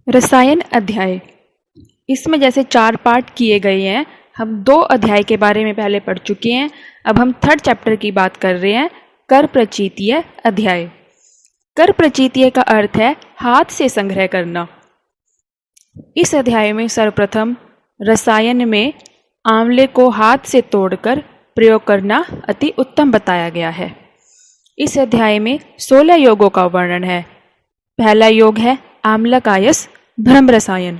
रसायन अध्याय। इसमें जैसे 4 पार्ट किए गए हैं। हम 2 अध्याय के बारे में पहले पढ़ चुके हैं। अब हम 3rd चैप्टर की बात कर रहे हैं, कर प्रचीतीय अध्याय। कर प्रचीतीय का अर्थ है हाथ से संग्रह करना। इस अध्याय में सर्वप्रथम रसायन में आंवले को हाथ से तोड़कर प्रयोग करना अति उत्तम बताया गया है। इस अध्याय में 16 योगों का वर्णन है। पहला योग है आम्लक आयस भ्रम रसायन।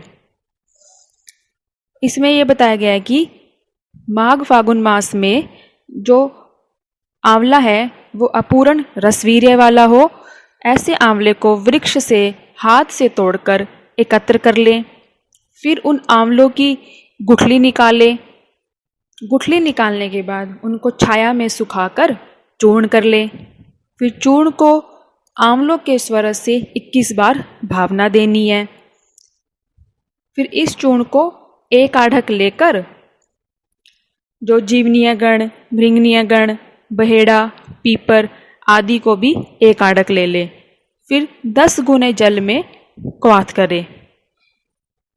इसमें यह बताया गया है कि माघ फागुन मास में जो आंवला है वो अपूर्ण रसवीर्य वाला हो। ऐसे आंवले को वृक्ष से हाथ से तोड़कर एकत्र कर लें। फिर उन आंवलों की गुठली निकालें। गुठली निकालने के बाद उनको छाया में सुखाकर चूर्ण कर लें। फिर चूर्ण को आंवलों के स्वरस से 21 बार भावना देनी है। फिर इस चूर्ण को एक आढ़क लेकर जो जीवनीय गण, भृंगनीय गण, बहेड़ा, पीपर आदि को भी एक आढ़क ले ले। फिर 10 गुने जल में क्वाथ करें।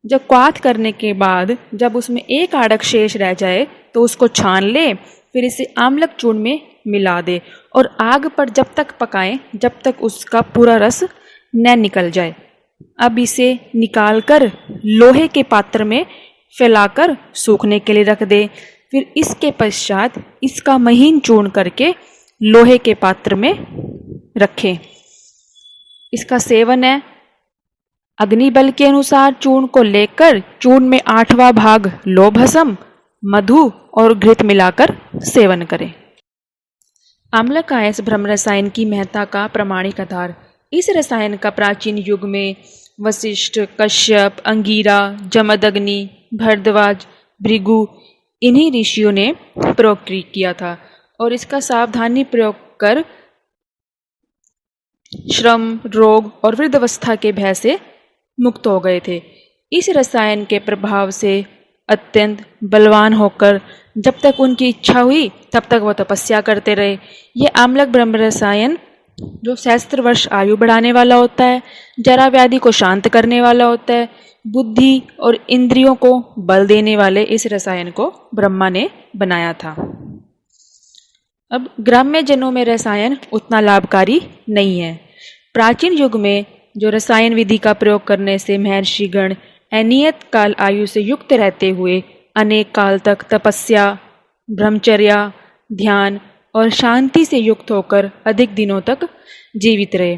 जब क्वाथ करने के बाद जब उसमें एक आढ़क शेष रह जाए तो उसको छान ले। फिर इसे आम्लक चूर्ण में मिला दे और आग पर जब तक पकाएं जब तक उसका पूरा रस न निकल जाए। अब इसे निकालकर लोहे के पात्र में फैलाकर सूखने के लिए रख दे। फिर इसके पश्चात इसका महीन चूर्ण करके लोहे के पात्र में रखें। इसका सेवन है अग्निबल के अनुसार चूर्ण को लेकर चूर्ण में 8वां भाग लोह भस्म, मधु और घृत मिलाकर सेवन करें। आम्लक आयस भ्रम रसायन की महत्ता का प्रामाणिक आधार। इस रसायन का प्राचीन युग में वशिष्ठ, कश्यप, अंगीरा, जमदग्नि, भरद्वाज, भृगु इन्हीं ऋषियों ने प्रयोग किया था और इसका सावधानी प्रयोग कर श्रम, रोग और वृद्धावस्था के भय से मुक्त हो गए थे। इस रसायन के प्रभाव से अत्यंत बलवान होकर जब तक उनकी इच्छा हुई तब तक वो तपस्या करते रहे। ये आम्लक ब्रह्म रसायन जो सहस्त्र वर्ष आयु बढ़ाने वाला होता है, जरा व्याधि को शांत करने वाला होता है, बुद्धि और इंद्रियों को बल देने वाले इस रसायन को ब्रह्मा ने बनाया था। अब ग्राम्य जनों में रसायन उतना लाभकारी नहीं है। प्राचीन युग में जो रसायन विधि का प्रयोग करने से महर्षिगण अनियत काल आयु से युक्त रहते हुए अनेक काल तक तपस्या, ब्रह्मचर्या, ध्यान और शांति से युक्त होकर अधिक दिनों तक जीवित रहे।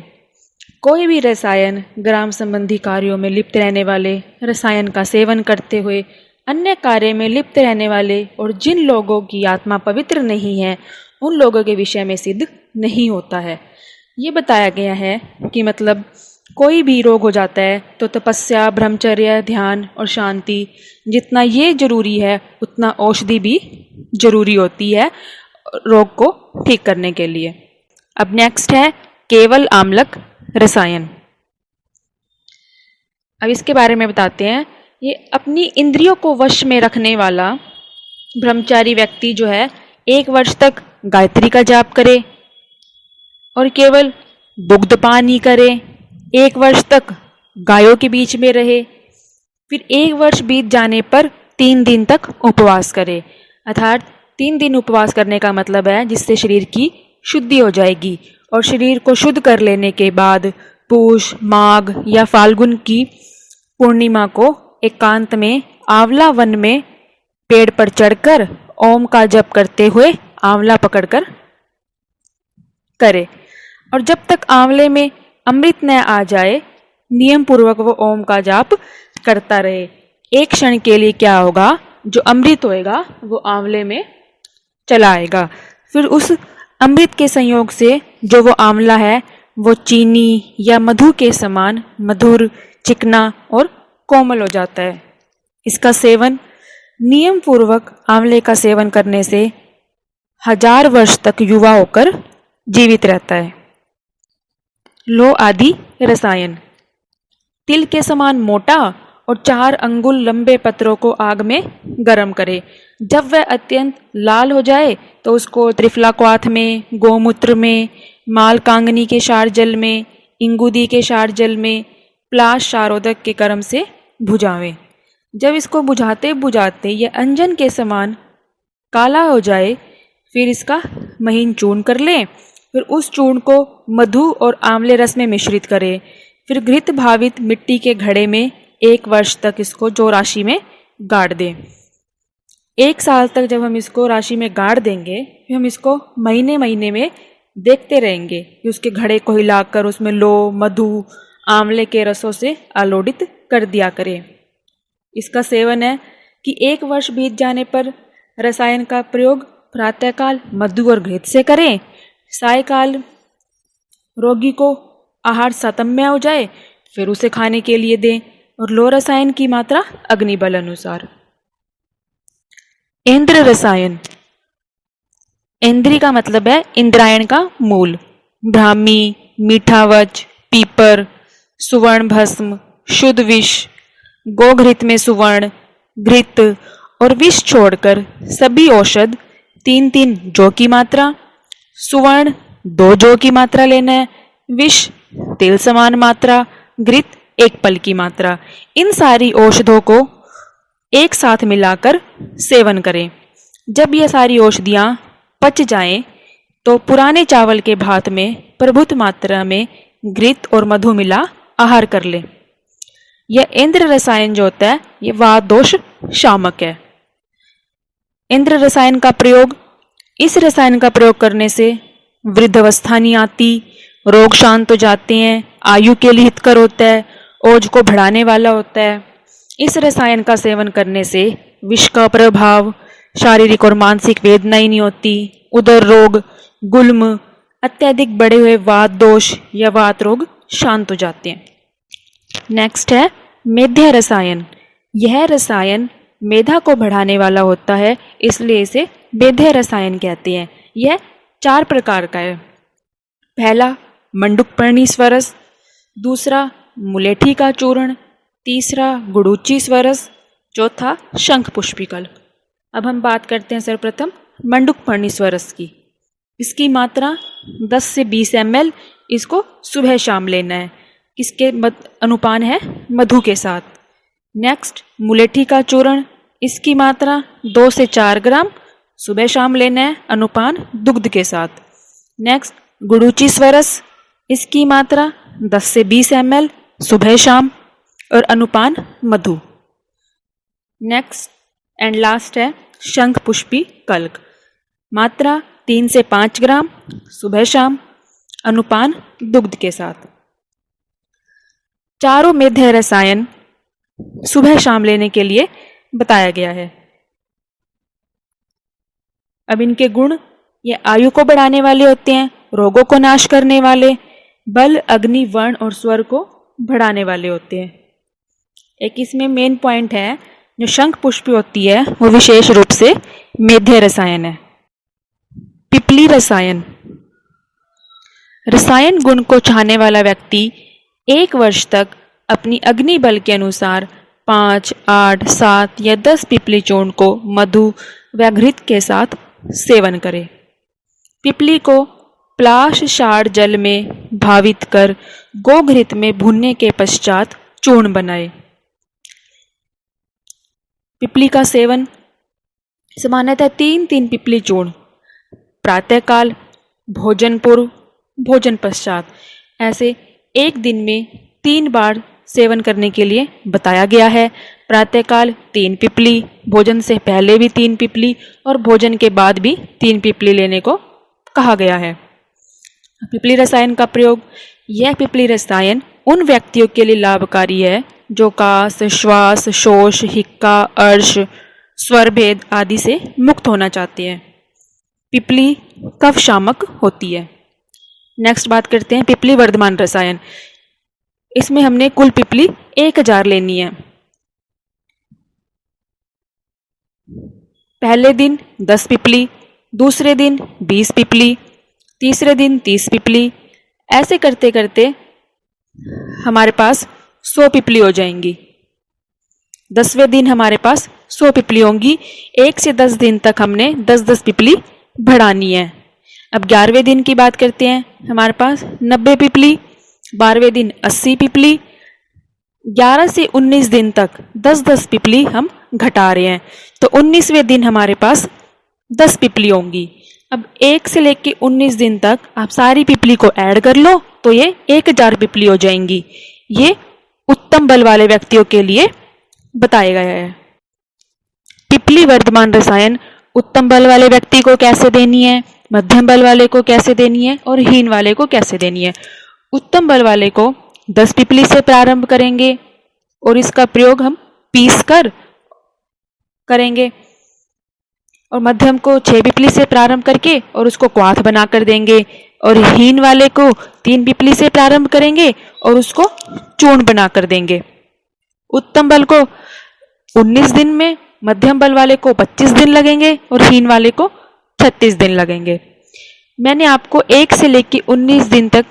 कोई भी रसायन ग्राम संबंधी कार्यों में लिप्त रहने वाले, रसायन का सेवन करते हुए अन्य कार्य में लिप्त रहने वाले और जिन लोगों की आत्मा पवित्र नहीं है उन लोगों के विषय में सिद्ध नहीं होता है। ये बताया गया है कि मतलब कोई भी रोग हो जाता है तो तपस्या, ब्रह्मचर्य, ध्यान और शांति जितना ये जरूरी है उतना औषधि भी जरूरी होती है रोग को ठीक करने के लिए। अब नेक्स्ट है केवल आम्लक रसायन। अब इसके बारे में बताते हैं। ये अपनी इंद्रियों को वश में रखने वाला ब्रह्मचारी व्यक्ति जो है 1 वर्ष तक गायत्री का जाप करे और केवल दुग्धपान ही करे। 1 वर्ष तक गायों के बीच में रहे। फिर 1 वर्ष बीत जाने पर 3 दिन तक उपवास करे। अर्थात 3 दिन उपवास करने का मतलब है जिससे शरीर की शुद्धि हो जाएगी और शरीर को शुद्ध कर लेने के बाद पूष, माघ या फाल्गुन की पूर्णिमा को एकांत में आंवला वन में पेड़ पर चढ़कर ओम का जप करते हुए आंवला पकड़कर करे और जब तक आंवले में अमृत न आ जाए नियम पूर्वक वो ओम का जाप करता रहे। एक क्षण के लिए क्या होगा, जो अमृत होएगा वो आंवले में चला आएगा। फिर उस अमृत के संयोग से जो वो आंवला है वो चीनी या मधु के समान मधुर, चिकना और कोमल हो जाता है। इसका सेवन नियम पूर्वक आंवले का सेवन करने से 1000 वर्ष तक युवा होकर जीवित रहता है। लोह आदि रसायन। तिल के समान मोटा और 4 अंगुल लंबे पत्रों को आग में गर्म करे। जब वह अत्यंत लाल हो जाए तो उसको त्रिफला क्वाथ में, गोमूत्र में, माल कांगनी के क्षार जल में, इंगुदी के क्षार जल में प्लास शारोदक के क्रम से बुझावें। जब इसको बुझाते बुझाते यह अंजन के समान काला हो जाए, फिर इसका महीन चूर्ण कर लें। फिर उस चूर्ण को मधु और आंवले रस में मिश्रित करें। फिर घृत भावित मिट्टी के घड़े में 1 वर्ष तक इसको जो राशि में गाड़ दें। 1 साल तक जब हम इसको राशि में गाड़ देंगे, फिर हम इसको महीने महीने में देखते रहेंगे कि उसके घड़े को हिलाकर उसमें लौह, मधु, आंवले के रसों से आलोडित कर दिया करें। इसका सेवन है कि 1 वर्ष बीत जाने पर रसायन का प्रयोग प्रातःकाल मधु और घृत से करें। सायकाल रोगी को आहार सातम्य हो जाए, फिर उसे खाने के लिए दें। और लौह रसायन की मात्रा अग्निबल अनुसार। इंद्र रसायन। इंद्री का मतलब है इंद्रायण का मूल। ब्राह्मी, मीठावच, पीपर, सुवर्ण भस्म, शुद्ध विष, गोघृत में सुवर्ण, घृत और विष छोड़कर सभी औषध 3-3 जौ की मात्रा, सुवर्ण 2 जौ की मात्रा लेना है, विष तेल समान मात्रा, घृत 1 पल की मात्रा। इन सारी औषधों को एक साथ मिलाकर सेवन करें। जब ये सारी औषधियाँ पच जाएं, तो पुराने चावल के भात में प्रभुत मात्रा में घृत और मधु मिला आहार कर लें। यह इंद्र रसायन जो होता है, ये वात दोष शामक है। इंद्र रसायन का प्रयोग, इस रसायन का प्रयोग करने से वृद्धावस्था नहीं आती, रोग शांत हो जाते हैं, आयु के लिए हितकर होता है, ओज को बढ़ाने वाला होता है। इस रसायन का सेवन करने से विष का प्रभाव, शारीरिक और मानसिक वेदना ही नहीं होती, उदर रोग, गुल्म, अत्यधिक बढ़े हुए वात दोष या वात रोग शांत हो जाते हैं। नेक्स्ट है मेध्य रसायन। यह रसायन मेधा को बढ़ाने वाला होता है, इसलिए इसे मेध्य रसायन कहते हैं। यह 4 प्रकार का है। पहला मंडुकपर्णी स्वरस, दूसरा मुलेठी का चूर्ण, तीसरा गुड़ूची स्वरस, चौथा शंख पुष्पिकल। अब हम बात करते हैं सर्वप्रथम मंडुकपर्णी स्वरस की। इसकी मात्रा 10 से 20 ml इसको सुबह शाम लेना है। इसके अनुपान है मधु के साथ। नेक्स्ट मुलेठी का चूर्ण, इसकी मात्रा 2 से 4 ग्राम सुबह शाम लेना है, अनुपान दुग्ध के साथ। नेक्स्ट गुड़ूची स्वरस, इसकी मात्रा 10 से 20 ml सुबह शाम और अनुपान मधु। नेक्स्ट एंड लास्ट है शंख पुष्पी कल्क, मात्रा 3 से 5 ग्राम सुबह शाम, अनुपान दुग्ध के साथ। चारों मेध्य रसायन सुबह शाम लेने के लिए बताया गया है। अब इनके गुण, ये आयु को बढ़ाने वाले होते हैं, रोगों को नाश करने वाले, बल, अग्नि, वर्ण और स्वर को बढ़ाने वाले होते हैं। एक इसमें मेन पॉइंट है, जो शंख पुष्पी होती है वो विशेष रूप से मेध्य रसायन है। पिपली रसायन। रसायन गुण को चाहने वाला व्यक्ति 1 वर्ष तक अपनी अग्नि बल के अनुसार 5, 8, 7 या 10 पिपली चूर्ण को मधु व घृत के साथ सेवन करे। पिपली को प्लाश क्षार जल में भावित कर गोघृत में भूनने के पश्चात चूर्ण बनाए। पिपली का सेवन सामान्यतः 3-3 पिपली चूर्ण प्रातःकाल, भोजन पूर्व, भोजन पश्चात, ऐसे एक दिन में 3 बार सेवन करने के लिए बताया गया है। प्रातःकाल 3 पिपली, भोजन से पहले भी 3 पिपली और भोजन के बाद भी 3 पिपली लेने को कहा गया है। पिपली रसायन का प्रयोग, यह पिपली रसायन उन व्यक्तियों के लिए लाभकारी है जो कास, श्वास, शोष, हिक्का, अर्श, स्वरभेद आदि से मुक्त होना चाहते हैं। पिपली कफ शामक होती है। नेक्स्ट बात करते हैं पिपली वर्धमान रसायन। इसमें हमने कुल पिपली 1000 लेनी है। पहले दिन 10 पिपली, दूसरे दिन 20 पिपली, तीसरे दिन 30 पिपली, ऐसे करते करते हमारे पास 100 पिपली हो जाएंगी। 10वें दिन हमारे पास 100 पिपली होंगी। 1 से 10 दिन तक हमने 10-10 पिपली बढ़ानी है। अब 11वें दिन की बात करते हैं। हमारे पास 90 पिपली, 12वें दिन 80 पिपली, 11 से 19 दिन तक 10-10 पिपली हम घटा रहे हैं, तो 19वें दिन हमारे पास 10 पिपली होंगी। अब 1 से लेकर 19 दिन तक आप सारी पिपली को ऐड कर लो तो ये 1000 पिपली हो जाएंगी। ये उत्तम बल वाले व्यक्तियों के लिए बताया गया है। पिपली वर्धमान रसायन उत्तम बल वाले व्यक्ति को कैसे देनी है, मध्यम बल वाले को कैसे देनी है और हीन वाले को कैसे देनी है। उत्तम बल वाले को 10 पिपली से प्रारंभ करेंगे और इसका प्रयोग हम पीस कर करेंगे, और मध्यम को 6 पिपली से प्रारंभ करके और उसको क्वाथ बनाकर देंगे, और हीन वाले को 3 पिपली से प्रारंभ करेंगे और उसको चूर्ण बनाकर देंगे। उत्तम बल को 19 दिन में, मध्यम बल वाले को 25 दिन लगेंगे और हीन वाले को 36 दिन लगेंगे। मैंने आपको 1 से लेकर 19 दिन तक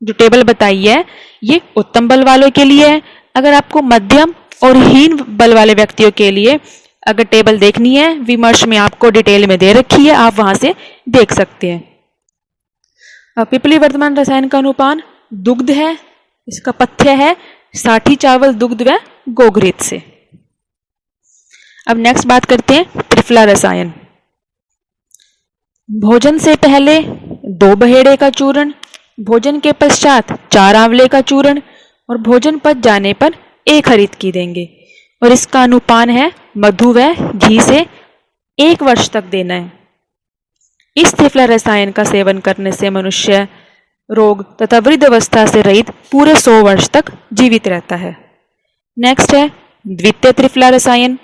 जो टेबल बताई है ये उत्तम बल वालों के लिए है। अगर आपको मध्यम और हीन बल वाले व्यक्तियों के लिए अगर टेबल देखनी है, विमर्श में आपको डिटेल में दे रखी है, आप वहां से देख सकते हैं। पिपली वर्धमान रसायन का अनुपान दुग्ध है, इसका पथ्य है साठी चावल दुग्ध व गोघृत से। अब नेक्स्ट बात करते हैं त्रिफला रसायन। भोजन से पहले 2 बहेड़े का चूर्ण, भोजन के पश्चात 4 आंवले का चूर्ण और भोजन पच जाने पर 1 हरित की देंगे, और इसका अनुपान है मधु व घी से 1 वर्ष तक देना है। इस त्रिफला रसायन का सेवन करने से मनुष्य रोग तथा वृद्धावस्था से रहित पूरे 100 वर्ष तक जीवित रहता है। नेक्स्ट है द्वितीय त्रिफला रसायन।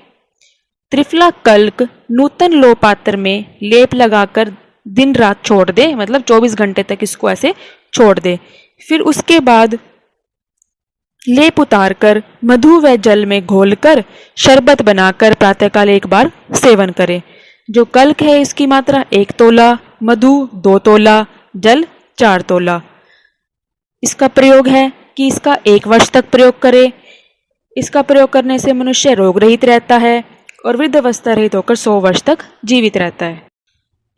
त्रिफला कल्क नूतन लो पात्र में लेप लगाकर दिन रात छोड़ दे, मतलब 24 घंटे तक इसको ऐसे छोड़ दे। फिर उसके बाद लेप उतार कर मधु व जल में घोलकर शरबत बनाकर प्रातःकाल 1 बार सेवन करें। जो कल्क है इसकी मात्रा 1 तोला, मधु 2 तोला, जल 4 तोला। इसका प्रयोग है कि इसका 1 वर्ष तक प्रयोग करें। इसका प्रयोग करने से मनुष्य रोग रहित रहता है और वृद्धावस्था रहित होकर 100 वर्ष तक जीवित रहता है।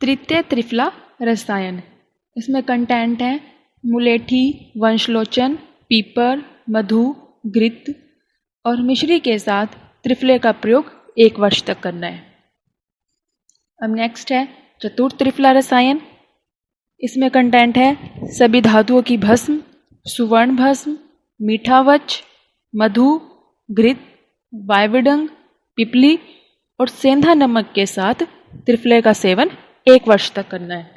तृतीय त्रिफला रसायन, इसमें कंटेंट है मुलेठी, वंशलोचन, पीपर, मधु, घृत और मिश्री के साथ त्रिफले का प्रयोग 1 वर्ष तक करना है। अब नेक्स्ट है चतुर्थ त्रिफला रसायन। इसमें कंटेंट है सभी धातुओं की भस्म, सुवर्ण भस्म, मीठावच, मधु, घृत, वायविडंग, पिपली और सेंधा नमक के साथ त्रिफले का सेवन 1 वर्ष तक करना है।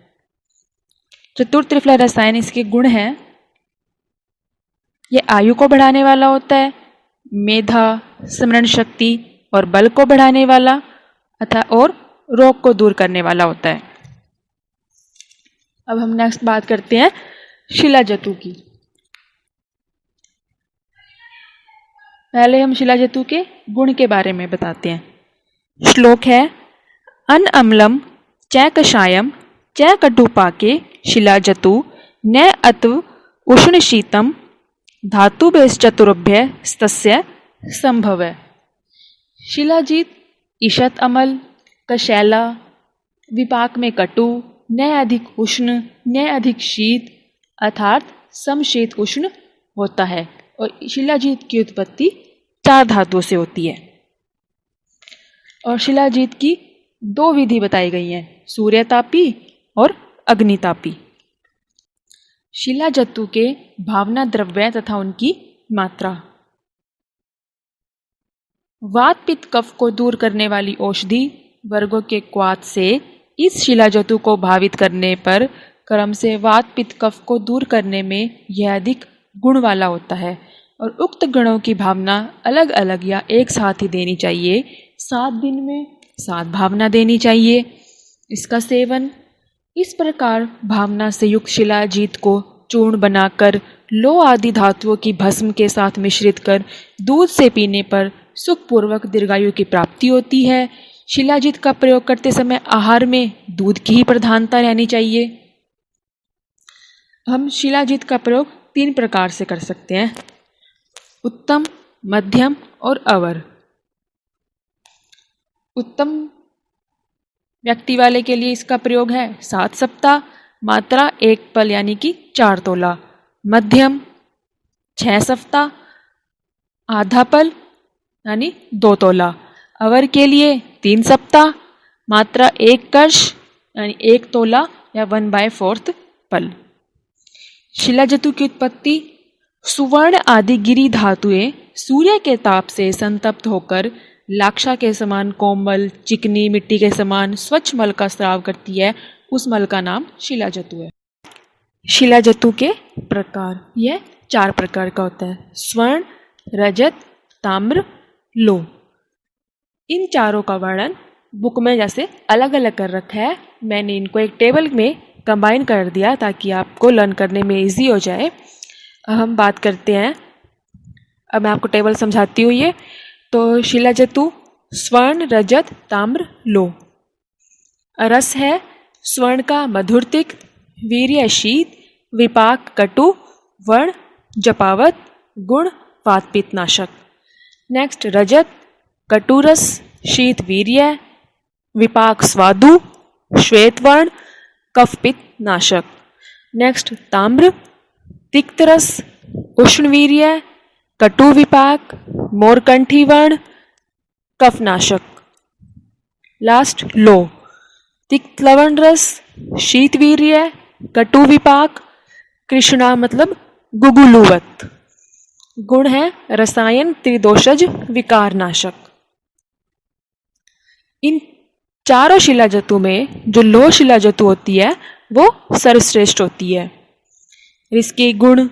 चतुर्थ त्रिफला रसायन, इसके गुण हैं ये आयु को बढ़ाने वाला होता है, मेधा, स्मरण शक्ति और बल को बढ़ाने वाला अतः और रोग को दूर करने वाला होता है। अब हम नेक्स्ट बात करते हैं शिलाजतु की। पहले हम शिलाजतु के गुण के बारे में बताते हैं। श्लोक है अन अम्लम च कषायम च कटुपाके शिलाजतु न अत्व उष्ण शीतम धातु बेस चतुर्भ्य स्तस्य संभव है। शिलाजीत ईशत अमल, कशैला, विपाक में कटु, न अधिक उष्ण, न अधिक शीत अर्थात समशीत उष्ण होता है। और शिलाजीत की उत्पत्ति 4 धातुओं से होती है। और शिलाजीत की 2 विधि बताई गई हैं, सूर्यतापी और अग्नितापी। शिलाजतु के भावना द्रव्य तथा उनकी मात्रा। वात पित्त कफ को दूर करने वाली औषधि वर्गों के क्वाथ से इस शिलाजतु को भावित करने पर क्रम से वात पित्त कफ को दूर करने में यह अधिक गुण वाला होता है। और उक्त गुणों की भावना अलग अलग या एक साथ ही देनी चाहिए। 7 दिन में 7 भावना देनी चाहिए। इसका सेवन इस प्रकार भावना से युक्त शिलाजीत को चूर्ण बनाकर लौह आदि धातुओं की भस्म के साथ मिश्रित कर दूध से पीने पर सुखपूर्वक दीर्घायु की प्राप्ति होती है। शिलाजीत का प्रयोग करते समय आहार में दूध की ही प्रधानता रहनी चाहिए। हम शिलाजीत का प्रयोग 3 प्रकार से कर सकते हैं, उत्तम, मध्यम और अवर। उत्तम व्यक्ति वाले के लिए इसका प्रयोग है 7 सप्ताह, मात्रा 1 पल यानी कि 4 तोला। मध्यम 6 सप्ताह, आधा पल यानी 2 तोला, अवर के लिए 3 सप्ताह, मात्रा 1 कर्ष यानी 1 तोला या 1/4 पल। शिलाजतु की उत्पत्ति। सुवर्ण आदि गिरी धातुएं सूर्य के ताप से संतप्त होकर लाक्षा के समान कोमल चिकनी मिट्टी के समान स्वच्छ मल का स्राव करती है, उस मल का नाम शिलाजतु है। शिलाजतु के प्रकार, यह 4 प्रकार का होता है, स्वर्ण, रजत, ताम्र, लो। इन चारों का वर्णन बुक में जैसे अलग अलग कर रखा है, मैंने इनको एक टेबल में कंबाइन कर दिया ताकि आपको लर्न करने में इजी हो जाए। अब हम बात करते हैं, अब मैं आपको टेबल समझाती हूँ। ये तो शिलाजतु स्वर्ण, रजत, ताम्र, लो। रस है स्वर्ण का मधुरतिक, वीर्य शीत, विपाक कटु, वर्ण जपावत, गुण वात पित्त नाशक। नेक्स्ट रजत कटुरस, शीत वीर्य, विपाक स्वादु, श्वेत वर्ण, कफ पित्त नाशक। नेक्स्ट ताम्र तिक्त रस, उष्ण वीर्य, कटु विपाक, मोरकंठी वर्ण, कफ नाशक। लास्ट लो तिक्त लवण रस, शीत वीर्य, कटु विपाक, कृष्णा मतलब गुगुलुवत। गुण है रसायन त्रिदोषज विकार नाशक। इन चारों शिलाजतु में जो लोह शिलाजतु होती है वो सर्वश्रेष्ठ होती है। इसके गुण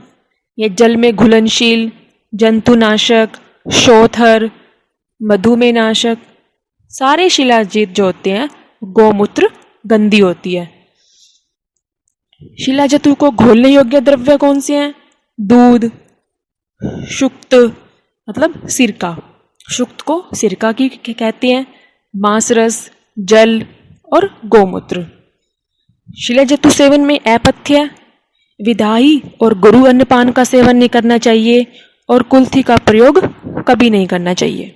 ये जल में घुलनशील, जंतुनाशक, शोथर, मधुमेह नाशक। सारे शिलाजीत जो होते हैं गोमूत्र गंदी होती है। शिलाजतु को घोलने योग्य द्रव्य कौन से हैं? दूध, शुक्त मतलब सिरका, शुक्त को सिरका की कहते हैं, मांसरस, जल और गोमूत्र। शिलाजतु सेवन में अपथ्य, विधायी और गुरु अन्नपान का सेवन नहीं करना चाहिए और कुल्थी का प्रयोग कभी नहीं करना चाहिए।